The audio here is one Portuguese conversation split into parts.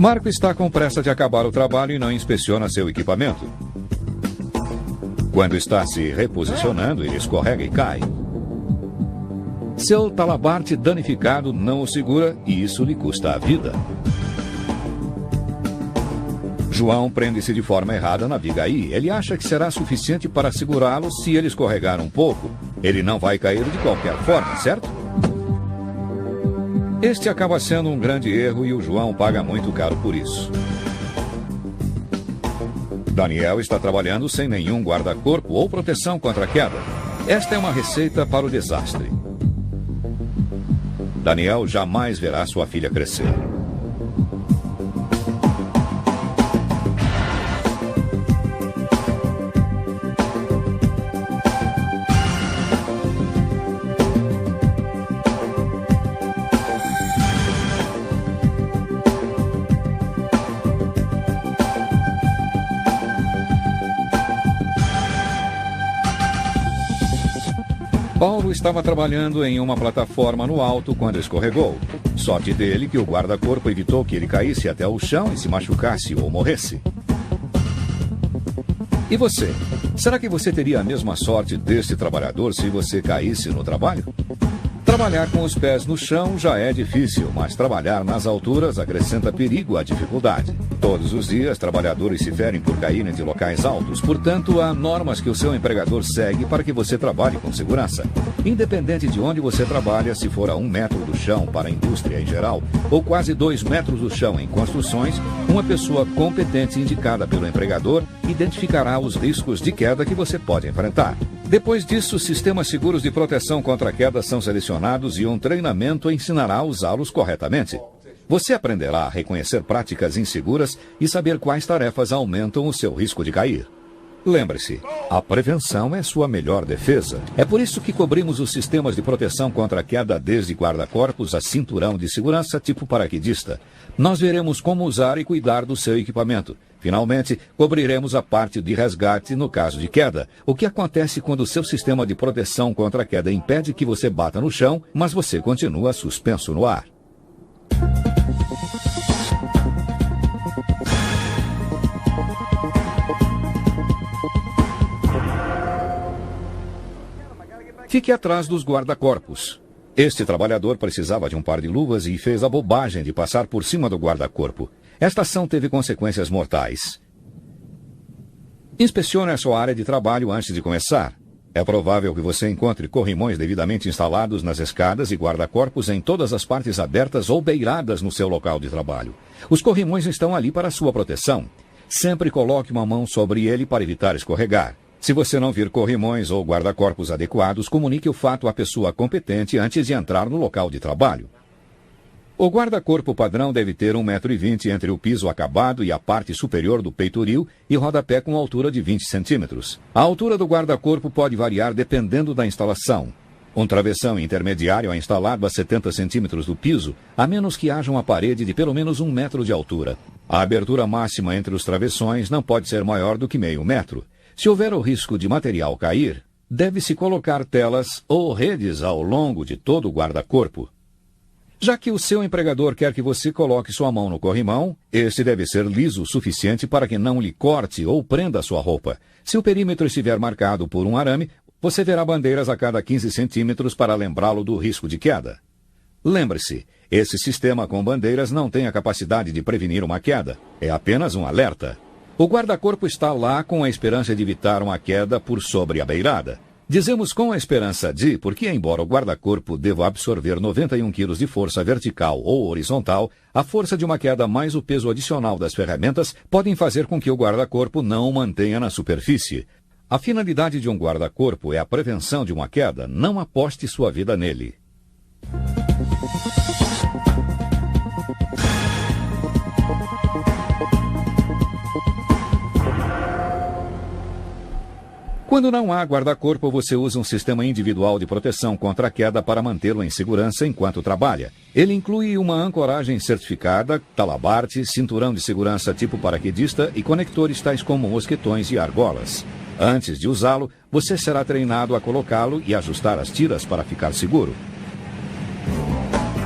Marco está com pressa de acabar o trabalho e não inspeciona seu equipamento. Quando está se reposicionando, ele escorrega e cai. Seu talabarte danificado não o segura e isso lhe custa a vida. João prende-se de forma errada na viga I. Ele acha que será suficiente para segurá-lo se ele escorregar um pouco. Ele não vai cair de qualquer forma, certo? Este acaba sendo um grande erro e o João paga muito caro por isso. Daniel está trabalhando sem nenhum guarda-corpo ou proteção contra a queda. Esta é uma receita para o desastre. Daniel jamais verá sua filha crescer. Paulo estava trabalhando em uma plataforma no alto quando escorregou. Sorte dele que o guarda-corpo evitou que ele caísse até o chão e se machucasse ou morresse. E você? Será que você teria a mesma sorte deste trabalhador se você caísse no trabalho? Trabalhar com os pés no chão já é difícil, mas trabalhar nas alturas acrescenta perigo à dificuldade. Todos os dias, trabalhadores se ferem por caírem de locais altos, portanto, há normas que o seu empregador segue para que você trabalhe com segurança. Independente de onde você trabalha, se for a 1 metro do chão para a indústria em geral, ou quase 2 metros do chão em construções, uma pessoa competente indicada pelo empregador identificará os riscos de queda que você pode enfrentar. Depois disso, sistemas seguros de proteção contra a queda são selecionados e um treinamento ensinará a usá-los corretamente. Você aprenderá a reconhecer práticas inseguras e saber quais tarefas aumentam o seu risco de cair. Lembre-se, a prevenção é sua melhor defesa. É por isso que cobrimos os sistemas de proteção contra a queda desde guarda-corpos a cinturão de segurança tipo paraquedista. Nós veremos como usar e cuidar do seu equipamento. Finalmente, cobriremos a parte de resgate no caso de queda. O que acontece quando o seu sistema de proteção contra a queda impede que você bata no chão, mas você continua suspenso no ar. Fique atrás dos guarda-corpos. Este trabalhador precisava de um par de luvas e fez a bobagem de passar por cima do guarda-corpo. Esta ação teve consequências mortais. Inspecione a sua área de trabalho antes de começar. É provável que você encontre corrimões devidamente instalados nas escadas e guarda-corpos em todas as partes abertas ou beiradas no seu local de trabalho. Os corrimões estão ali para sua proteção. Sempre coloque uma mão sobre ele para evitar escorregar. Se você não vir corrimões ou guarda-corpos adequados, comunique o fato à pessoa competente antes de entrar no local de trabalho. O guarda-corpo padrão deve ter 1,20 m entre o piso acabado e a parte superior do peitoril e rodapé com altura de 20 centímetros. A altura do guarda-corpo pode variar dependendo da instalação. Um travessão intermediário é instalado a 70 centímetros do piso, a menos que haja uma parede de pelo menos 1 metro de altura. A abertura máxima entre os travessões não pode ser maior do que meio metro. Se houver o risco de material cair, deve-se colocar telas ou redes ao longo de todo o guarda-corpo. Já que o seu empregador quer que você coloque sua mão no corrimão, este deve ser liso o suficiente para que não lhe corte ou prenda sua roupa. Se o perímetro estiver marcado por um arame, você verá bandeiras a cada 15 centímetros para lembrá-lo do risco de queda. Lembre-se, esse sistema com bandeiras não tem a capacidade de prevenir uma queda. É apenas um alerta. O guarda-corpo está lá com a esperança de evitar uma queda por sobre a beirada. Dizemos com a esperança de, porque embora o guarda-corpo deva absorver 91 kg de força vertical ou horizontal, a força de uma queda mais o peso adicional das ferramentas podem fazer com que o guarda-corpo não o mantenha na superfície. A finalidade de um guarda-corpo é a prevenção de uma queda, não aposte sua vida nele. Quando não há guarda-corpo, você usa um sistema individual de proteção contra a queda para mantê-lo em segurança enquanto trabalha. Ele inclui uma ancoragem certificada, talabarte, cinturão de segurança tipo paraquedista e conectores tais como mosquetões e argolas. Antes de usá-lo, você será treinado a colocá-lo e ajustar as tiras para ficar seguro.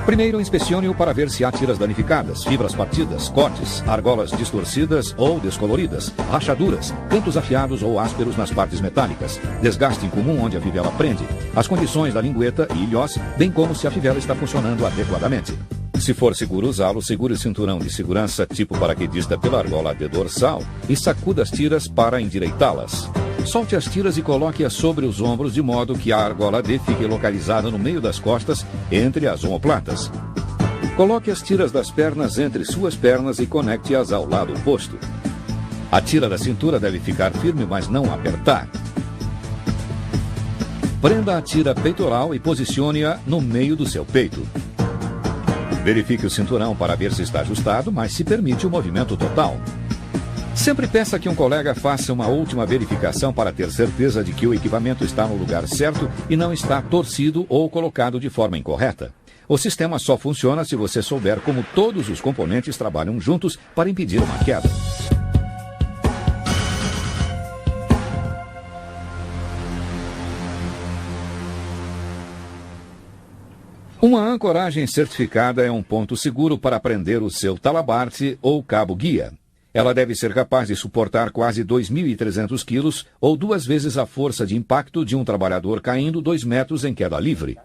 Primeiro, inspecione-o para ver se há tiras danificadas, fibras partidas, cortes, argolas distorcidas ou descoloridas, rachaduras, cantos afiados ou ásperos nas partes metálicas, desgaste incomum onde a fivela prende, as condições da lingueta e ilhós, bem como se a fivela está funcionando adequadamente. Se for seguro usá-lo, segure o cinturão de segurança tipo paraquedista pela argola de dorsal e sacuda as tiras para endireitá-las. Solte as tiras e coloque-as sobre os ombros de modo que a argola D fique localizada no meio das costas, entre as omoplatas. Coloque as tiras das pernas entre suas pernas e conecte-as ao lado oposto. A tira da cintura deve ficar firme, mas não apertar. Prenda a tira peitoral e posicione-a no meio do seu peito. Verifique o cinturão para ver se está ajustado, mas se permite o movimento total. Sempre peça que um colega faça uma última verificação para ter certeza de que o equipamento está no lugar certo e não está torcido ou colocado de forma incorreta. O sistema só funciona se você souber como todos os componentes trabalham juntos para impedir uma queda. Uma ancoragem certificada é um ponto seguro para prender o seu talabarte ou cabo-guia. Ela deve ser capaz de suportar quase 2.300 quilos ou 2 vezes a força de impacto de um trabalhador caindo 2 metros em queda livre.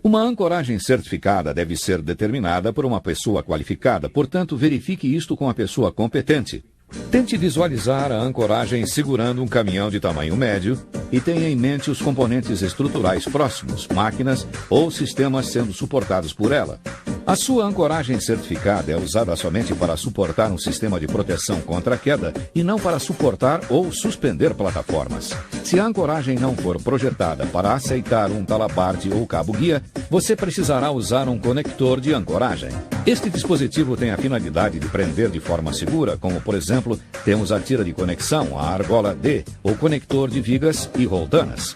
Uma ancoragem certificada deve ser determinada por uma pessoa qualificada, portanto, verifique isto com a pessoa competente. Tente visualizar a ancoragem segurando um caminhão de tamanho médio e tenha em mente os componentes estruturais próximos, máquinas ou sistemas sendo suportados por ela. A sua ancoragem certificada é usada somente para suportar um sistema de proteção contra a queda e não para suportar ou suspender plataformas. Se a ancoragem não for projetada para aceitar um talabarte ou cabo-guia, você precisará usar um conector de ancoragem. Este dispositivo tem a finalidade de prender de forma segura, como, por exemplo, temos a tira de conexão, a argola D, ou conector de vigas e roldanas.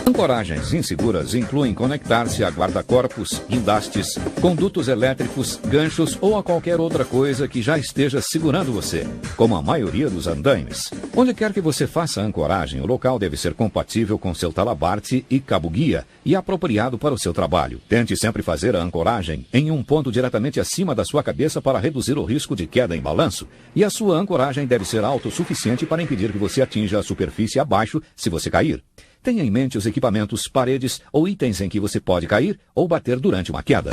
Ancoragens inseguras incluem conectar-se a guarda-corpos, guindastes, condutos elétricos, ganchos ou a qualquer outra coisa que já esteja segurando você, como a maioria dos andaimes. Onde quer que você faça a ancoragem, o local deve ser compatível com seu talabarte e cabo-guia e apropriado para o seu trabalho. Tente sempre fazer a ancoragem em um ponto diretamente acima da sua cabeça para reduzir o risco de queda em balanço, e a sua ancoragem deve ser autossuficiente para impedir que você atinja a superfície abaixo se você cair. Tenha em mente os equipamentos, paredes ou itens em que você pode cair ou bater durante uma queda.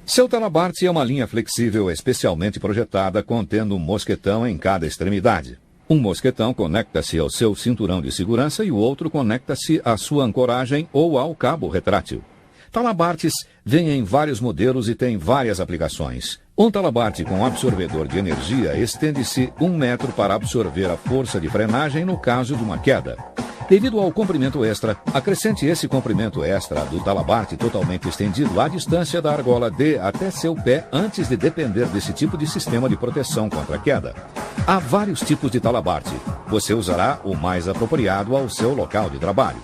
Seu talabarte é uma linha flexível especialmente projetada contendo um mosquetão em cada extremidade. Um mosquetão conecta-se ao seu cinturão de segurança e o outro conecta-se à sua ancoragem ou ao cabo retrátil. Talabartes vêm em vários modelos e têm várias aplicações. Um talabarte com absorvedor de energia estende-se 1 metro para absorver a força de frenagem no caso de uma queda. Devido ao comprimento extra, acrescente esse comprimento extra do talabarte totalmente estendido à distância da argola D até seu pé antes de depender desse tipo de sistema de proteção contra a queda. Há vários tipos de talabarte. Você usará o mais apropriado ao seu local de trabalho.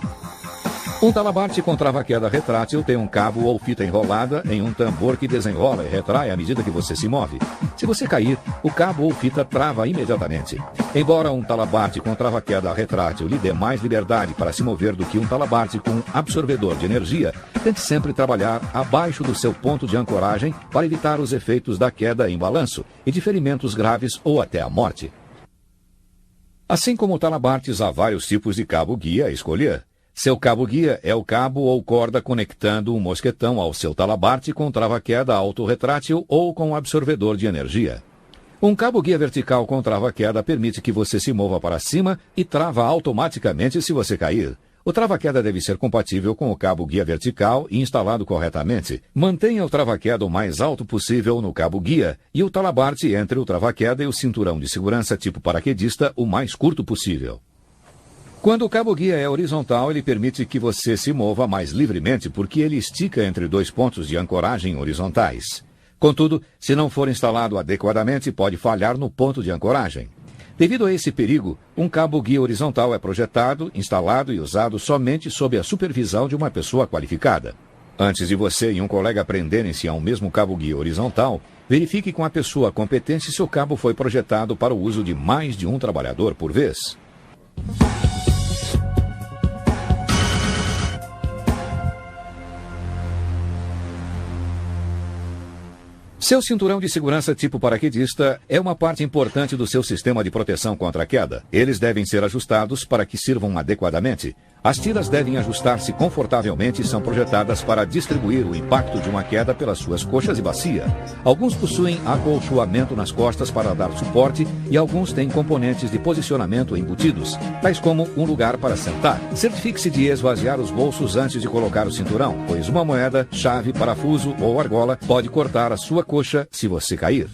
Um talabarte com trava-queda retrátil tem um cabo ou fita enrolada em um tambor que desenrola e retrai à medida que você se move. Se você cair, o cabo ou fita trava imediatamente. Embora um talabarte com trava-queda retrátil lhe dê mais liberdade para se mover do que um talabarte com absorvedor de energia, tente sempre trabalhar abaixo do seu ponto de ancoragem para evitar os efeitos da queda em balanço e de ferimentos graves ou até a morte. Assim como talabartes, há vários tipos de cabo-guia a escolher. Seu cabo-guia é o cabo ou corda conectando um mosquetão ao seu talabarte com trava-queda autorretrátil ou com absorvedor de energia. Um cabo-guia vertical com trava-queda permite que você se mova para cima e trava automaticamente se você cair. O trava-queda deve ser compatível com o cabo-guia vertical e instalado corretamente. Mantenha o trava-queda o mais alto possível no cabo-guia e o talabarte entre o trava-queda e o cinturão de segurança tipo paraquedista o mais curto possível. Quando o cabo-guia é horizontal, ele permite que você se mova mais livremente porque ele estica entre 2 pontos de ancoragem horizontais. Contudo, se não for instalado adequadamente, pode falhar no ponto de ancoragem. Devido a esse perigo, um cabo-guia horizontal é projetado, instalado e usado somente sob a supervisão de uma pessoa qualificada. Antes de você e um colega prenderem-se a um mesmo cabo-guia horizontal, verifique com a pessoa competente se o cabo foi projetado para o uso de mais de um trabalhador por vez. Seu cinturão de segurança tipo paraquedista é uma parte importante do seu sistema de proteção contra a queda. Eles devem ser ajustados para que sirvam adequadamente. As tiras devem ajustar-se confortavelmente e são projetadas para distribuir o impacto de uma queda pelas suas coxas e bacia. Alguns possuem acolchoamento nas costas para dar suporte e alguns têm componentes de posicionamento embutidos, tais como um lugar para sentar. Certifique-se de esvaziar os bolsos antes de colocar o cinturão, pois uma moeda, chave, parafuso ou argola pode cortar a sua coxa se você cair.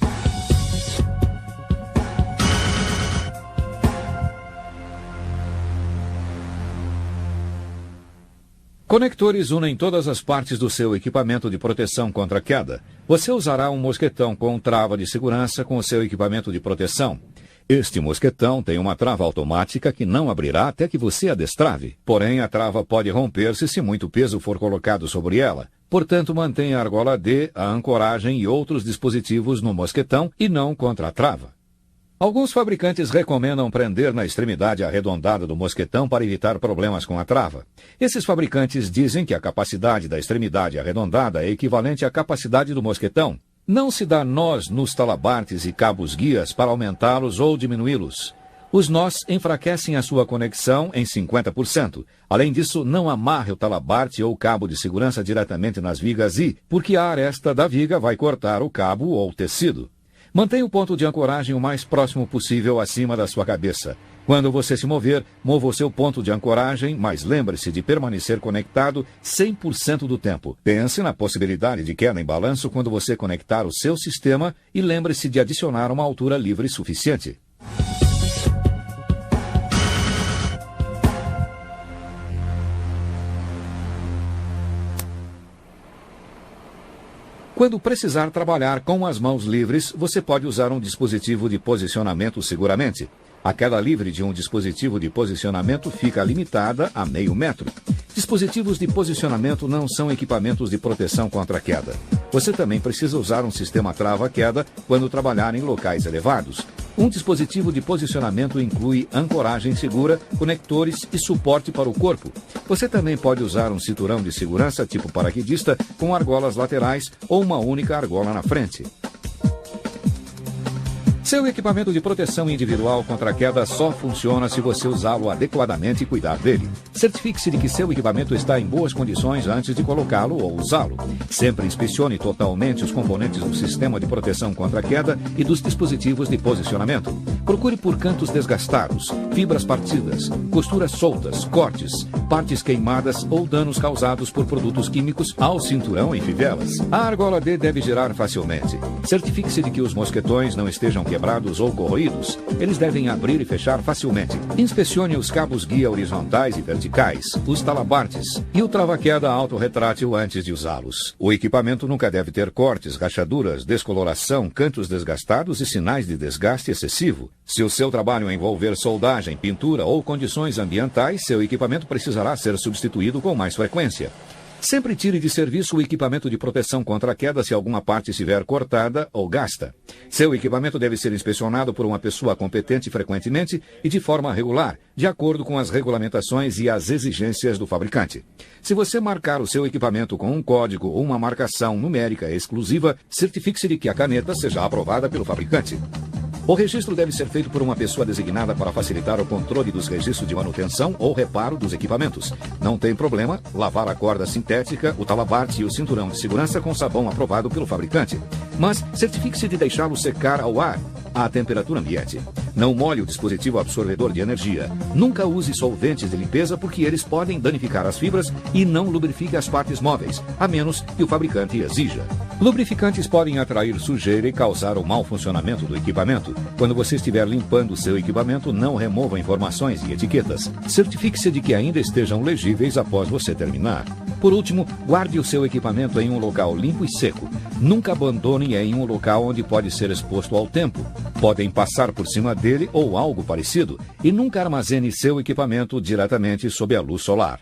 Conectores unem todas as partes do seu equipamento de proteção contra a queda. Você usará um mosquetão com trava de segurança com o seu equipamento de proteção. Este mosquetão tem uma trava automática que não abrirá até que você a destrave. Porém, a trava pode romper-se se muito peso for colocado sobre ela. Portanto, mantenha a argola D, a ancoragem e outros dispositivos no mosquetão e não contra a trava. Alguns fabricantes recomendam prender na extremidade arredondada do mosquetão para evitar problemas com a trava. Esses fabricantes dizem que a capacidade da extremidade arredondada é equivalente à capacidade do mosquetão. Não se dá nós nos talabartes e cabos guias para aumentá-los ou diminuí-los. Os nós enfraquecem a sua conexão em 50%. Além disso, não amarre o talabarte ou cabo de segurança diretamente nas vigas porque a aresta da viga vai cortar o cabo ou tecido. Mantenha o ponto de ancoragem o mais próximo possível acima da sua cabeça. Quando você se mover, mova o seu ponto de ancoragem, mas lembre-se de permanecer conectado 100% do tempo. Pense na possibilidade de queda em balanço quando você conectar o seu sistema e lembre-se de adicionar uma altura livre suficiente. Quando precisar trabalhar com as mãos livres, você pode usar um dispositivo de posicionamento seguramente. A queda livre de um dispositivo de posicionamento fica limitada a meio metro. Dispositivos de posicionamento não são equipamentos de proteção contra a queda. Você também precisa usar um sistema trava-queda quando trabalhar em locais elevados. Um dispositivo de posicionamento inclui ancoragem segura, conectores e suporte para o corpo. Você também pode usar um cinturão de segurança tipo paraquedista com argolas laterais ou uma única argola na frente. Seu equipamento de proteção individual contra a queda só funciona se você usá-lo adequadamente e cuidar dele. Certifique-se de que seu equipamento está em boas condições antes de colocá-lo ou usá-lo. Sempre inspecione totalmente os componentes do sistema de proteção contra a queda e dos dispositivos de posicionamento. Procure por cantos desgastados, fibras partidas, costuras soltas, cortes, partes queimadas ou danos causados por produtos químicos ao cinturão e fivelas. A argola D deve girar facilmente. Certifique-se de que os mosquetões não estejam quebrados ou corroídos. Eles devem abrir e fechar facilmente. Inspecione os cabos guia horizontais e verticais, os talabartes e o trava-queda autorretrátil antes de usá-los. O equipamento nunca deve ter cortes, rachaduras, descoloração, cantos desgastados e sinais de desgaste excessivo. Se o seu trabalho envolver soldagem, pintura ou condições ambientais, seu equipamento precisará ser substituído com mais frequência. Sempre tire de serviço o equipamento de proteção contra a queda se alguma parte estiver cortada ou gasta. Seu equipamento deve ser inspecionado por uma pessoa competente frequentemente e de forma regular, de acordo com as regulamentações e as exigências do fabricante. Se você marcar o seu equipamento com um código ou uma marcação numérica exclusiva, certifique-se de que a caneta seja aprovada pelo fabricante. O registro deve ser feito por uma pessoa designada para facilitar o controle dos registros de manutenção ou reparo dos equipamentos. Não tem problema lavar a corda sintética, o talabarte e o cinturão de segurança com sabão aprovado pelo fabricante. Mas certifique-se de deixá-lo secar ao ar, à temperatura ambiente. Não molhe o dispositivo absorvedor de energia. Nunca use solventes de limpeza porque eles podem danificar as fibras e não lubrifique as partes móveis, a menos que o fabricante exija. Lubrificantes podem atrair sujeira e causar o mau funcionamento do equipamento. Quando você estiver limpando o seu equipamento, não remova informações e etiquetas. Certifique-se de que ainda estejam legíveis após você terminar. Por último, guarde o seu equipamento em um local limpo e seco. Nunca abandone em um local onde pode ser exposto ao tempo. Podem passar por cima dele ou algo parecido. E nunca armazene seu equipamento diretamente sob a luz solar.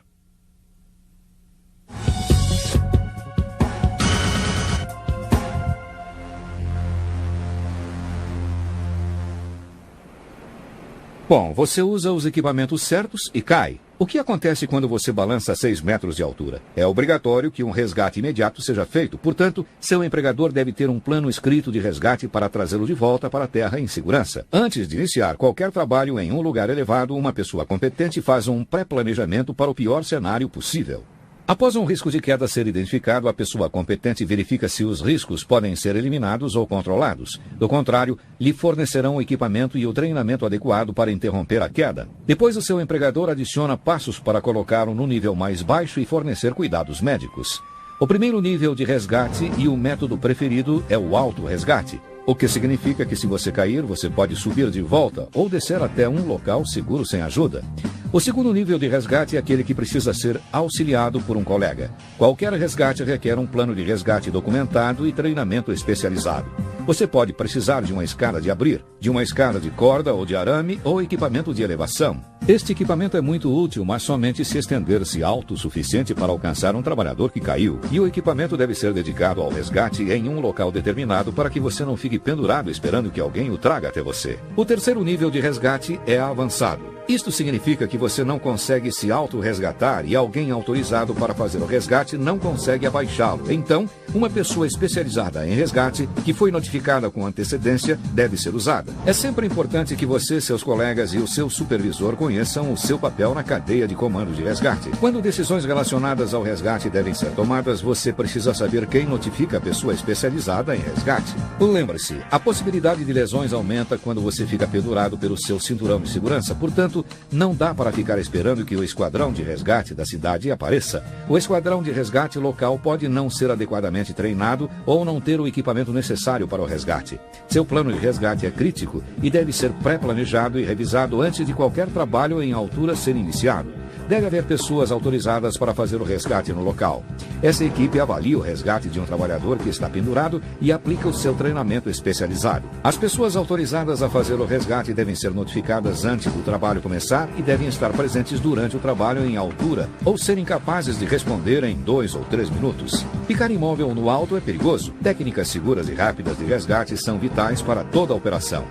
Bom, você usa os equipamentos certos e cai. O que acontece quando você balança a 6 metros de altura? É obrigatório que um resgate imediato seja feito. Portanto, seu empregador deve ter um plano escrito de resgate para trazê-lo de volta para a terra em segurança. Antes de iniciar qualquer trabalho em um lugar elevado, uma pessoa competente faz um pré-planejamento para o pior cenário possível. Após um risco de queda ser identificado, a pessoa competente verifica se os riscos podem ser eliminados ou controlados. Do contrário, lhe fornecerão o equipamento e o treinamento adequado para interromper a queda. Depois, o seu empregador adiciona passos para colocá-lo no nível mais baixo e fornecer cuidados médicos. O primeiro nível de resgate e o método preferido é o auto-resgate, o que significa que se você cair, você pode subir de volta ou descer até um local seguro sem ajuda. O segundo nível de resgate é aquele que precisa ser auxiliado por um colega. Qualquer resgate requer um plano de resgate documentado e treinamento especializado. Você pode precisar de uma escada de abrir, de uma escada de corda ou de arame ou equipamento de elevação. Este equipamento é muito útil, mas somente se estender-se alto o suficiente para alcançar um trabalhador que caiu. E o equipamento deve ser dedicado ao resgate em um local determinado para que você não fique pendurado esperando que alguém o traga até você. O terceiro nível de resgate é avançado. Isto significa que você não consegue se auto-resgatar e alguém autorizado para fazer o resgate não consegue abaixá-lo. Então, uma pessoa especializada em resgate, que foi notificada com antecedência, deve ser usada. É sempre importante que você, seus colegas e o seu supervisor conheçam o seu papel na cadeia de comando de resgate. Quando decisões relacionadas ao resgate devem ser tomadas, você precisa saber quem notifica a pessoa especializada em resgate. Lembre-se, a possibilidade de lesões aumenta quando você fica pendurado pelo seu cinturão de segurança. Portanto, não dá para ficar esperando que o esquadrão de resgate da cidade apareça. O esquadrão de resgate local pode não ser adequadamente treinado ou não ter o equipamento necessário para o resgate. Seu plano de resgate é crítico e deve ser pré-planejado e revisado antes de qualquer trabalho em altura ser iniciado. Deve haver pessoas autorizadas para fazer o resgate no local. Essa equipe avalia o resgate de um trabalhador que está pendurado e aplica o seu treinamento especializado. As pessoas autorizadas a fazer o resgate devem ser notificadas antes do trabalho começar e devem estar presentes durante o trabalho em altura ou serem capazes de responder em 2 ou 3 minutos. Ficar imóvel no alto é perigoso. Técnicas seguras e rápidas de resgate são vitais para toda a operação.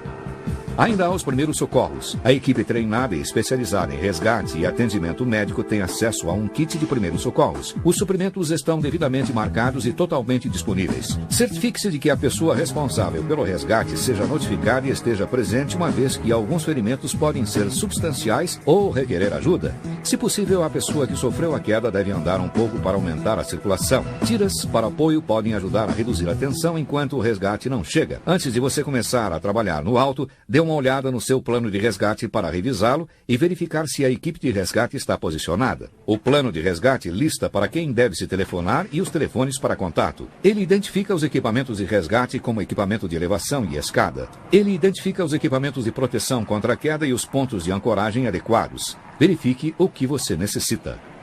Ainda há os primeiros socorros. A equipe treinada e especializada em resgate e atendimento médico tem acesso a um kit de primeiros socorros. Os suprimentos estão devidamente marcados e totalmente disponíveis. Certifique-se de que a pessoa responsável pelo resgate seja notificada e esteja presente, uma vez que alguns ferimentos podem ser substanciais ou requerer ajuda. Se possível, a pessoa que sofreu a queda deve andar um pouco para aumentar a circulação. Tiras para apoio podem ajudar a reduzir a tensão enquanto o resgate não chega. Antes de você começar a trabalhar no alto, dê uma olhada no seu plano de resgate para revisá-lo e verificar se a equipe de resgate está posicionada. O plano de resgate lista para quem deve se telefonar e os telefones para contato. Ele identifica os equipamentos de resgate como equipamento de elevação e escada. Ele identifica os equipamentos de proteção contra a queda e os pontos de ancoragem adequados. Verifique o que você necessita.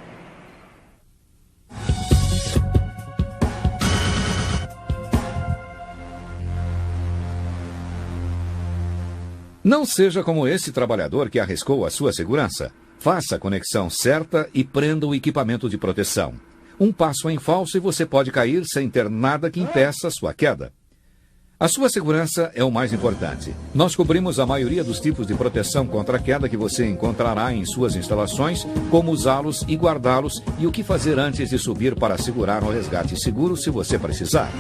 Não seja como esse trabalhador que arriscou a sua segurança. Faça a conexão certa e prenda o equipamento de proteção. Um passo em falso e você pode cair sem ter nada que impeça a sua queda. A sua segurança é o mais importante. Nós cobrimos a maioria dos tipos de proteção contra a queda que você encontrará em suas instalações, como usá-los e guardá-los e o que fazer antes de subir para assegurar um resgate seguro se você precisar.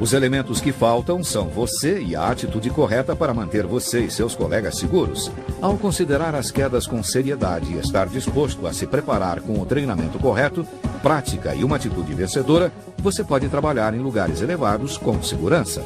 Os elementos que faltam são você e a atitude correta para manter você e seus colegas seguros. Ao considerar as quedas com seriedade e estar disposto a se preparar com o treinamento correto, prática e uma atitude vencedora, você pode trabalhar em lugares elevados com segurança.